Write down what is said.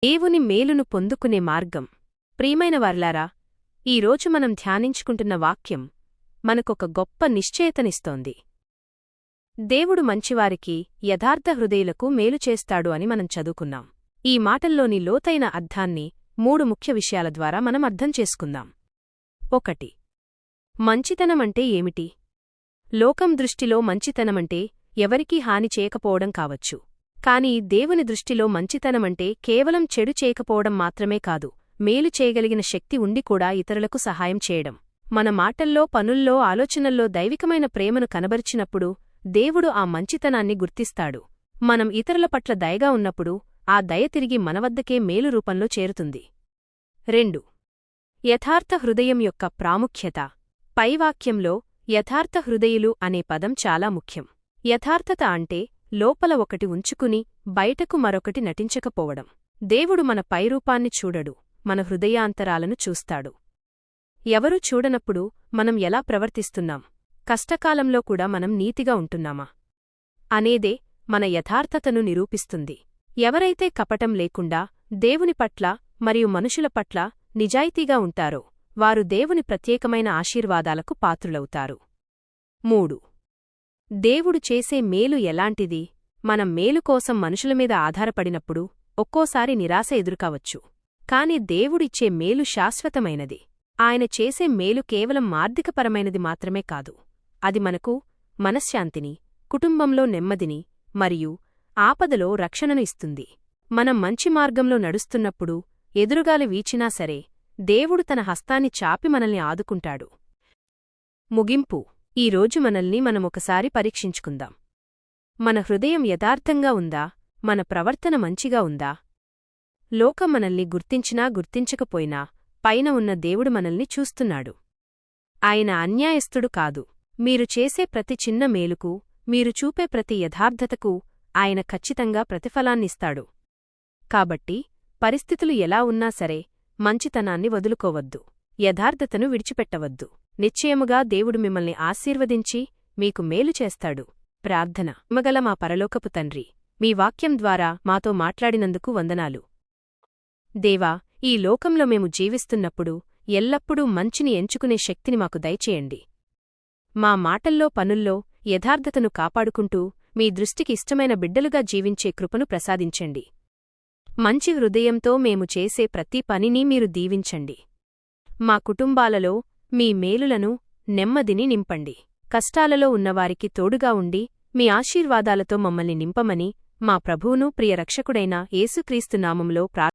దేవుని మేలును పొందుకునే మార్గం. ప్రియమైన వార్లారా, ఈరోజు మనం ధ్యానించుకుంటున్న వాక్యం మనకొక గొప్ప నిశ్చయతనిస్తోంది. దేవుడు మంచివారికి, యథార్థ హృదయులకు మేలు చేస్తాడు అని మనం చదువుకున్నాం. ఈ మాటల్లోని లోతైన అర్థాన్ని 3 ముఖ్య విషయాల ద్వారా మనం అర్థం చేసుకుందాం. 1. మంచితనమంటే ఏమిటి? లోకం దృష్టిలో మంచితనమంటే ఎవరికీ హాని చేయకపోవడం కావచ్చు. కాని దేవుని దృష్టిలో మంచితనమంటే కేవలం చెడు చేయకపోవడం మాత్రమే కాదు, మేలు చేయగలిగిన శక్తి ఉండి కూడా ఇతరులకు సహాయం చేయడం. మన మాటల్లో, పనుల్లో, ఆలోచనల్లో దైవికమైన ప్రేమను కనబరిచినప్పుడు దేవుడు ఆ మంచితనాన్ని గుర్తిస్తాడు. మనం ఇతరుల పట్ల దయగా ఉన్నప్పుడు ఆ దయ తిరిగి మనవద్దకే మేలు రూపంలో చేరుతుంది. 2. యథార్థ హృదయం యొక్క ప్రాముఖ్యత. పైవాక్యంలో యథార్థ హృదయులు అనే పదం చాలా ముఖ్యం. యథార్థత అంటే లోపల ఒకటి ఉంచుకుని బయటకు మరొకటి నటించకపోవడం. దేవుడు మన పైరూపాన్ని చూడడు, మన హృదయాంతరాలను చూస్తాడు. ఎవరూ చూడనప్పుడు మనం ఎలా ప్రవర్తిస్తున్నాం, కష్టకాలంలో కూడా మనం నీతిగా ఉంటున్నామా అనేదే మన యథార్థతను నిరూపిస్తుంది. ఎవరైతే కపటం లేకుండా దేవుని పట్ల మరియు మనుషుల పట్ల నిజాయితీగా ఉంటారో వారు దేవుని ప్రత్యేకమైన ఆశీర్వాదాలకు పాత్రులవుతారు. 3. దేవుడు చేసే మేలు ఎలాంటిది? మనం మేలు కోసం మనుషులమీద ఆధారపడినప్పుడు ఒక్కోసారి నిరాశ ఎదురుకావచ్చు. కాని దేవుడిచ్చే మేలు శాశ్వతమైనది. ఆయన చేసే మేలు కేవలం ఆర్థికపరమైనది మాత్రమే కాదు, అది మనకు మనశ్శాంతిని, కుటుంబంలో నెమ్మదిని మరియు ఆపదలో రక్షణను ఇస్తుంది. మనం మంచి మార్గంలో నడుస్తున్నప్పుడు ఎదురుగాలి వీచినా సరే దేవుడు తన హస్తాన్ని చాపి మనల్ని ఆదుకుంటాడు. ముగింపు. ఈరోజు మనల్ని మనమొకసారి పరీక్షించుకుందాం. మన హృదయం యథార్థంగా ఉందా? మన ప్రవర్తన మంచిగా ఉందా? లోకం మనల్ని గుర్తించినా గుర్తించకపోయినా పైన ఉన్న దేవుడు మనల్ని చూస్తున్నాడు. ఆయన అన్యాయస్థుడు కాదు. మీరు చేసే ప్రతి చిన్న మేలుకు, మీరు చూపే ప్రతి యథార్థతకు ఆయన ఖచ్చితంగా ప్రతిఫలాన్నిస్తాడు. కాబట్టి పరిస్థితులు ఎలా ఉన్నా సరే మంచితనాన్ని వదులుకోవద్దు, యథార్థతను విడిచిపెట్టవద్దు. నిశ్చయముగా దేవుడు మిమ్మల్ని ఆశీర్వదించి మీకు మేలు చేస్తాడు. ప్రార్థన. మగల మా పరలోకపు తండ్రి, మీ వాక్యం ద్వారా మాతో మాట్లాడినందుకు వందనాలు. దేవా, ఈ లోకంలో మేము జీవిస్తున్నప్పుడు ఎల్లప్పుడూ మంచిని ఎంచుకునే శక్తిని మాకు దయచేయండి. మా మాటల్లో, పనుల్లో యథార్థతను కాపాడుకుంటూ మీ దృష్టికి ఇష్టమైన బిడ్డలుగా జీవించే కృపను ప్రసాదించండి. మంచి హృదయంతో మేము చేసే ప్రతి పనిని మీరు దీవించండి. మా కుటుంబాలలో మీ మేలులను, నెమ్మదిని నింపండి. కష్టాలలో ఉన్నవారికి తోడుగా ఉండి మీ ఆశీర్వాదాలతో మమ్మల్ని నింపమని మా ప్రభువును, ప్రియ రక్షకుడైన యేసుక్రీస్తు నామంలో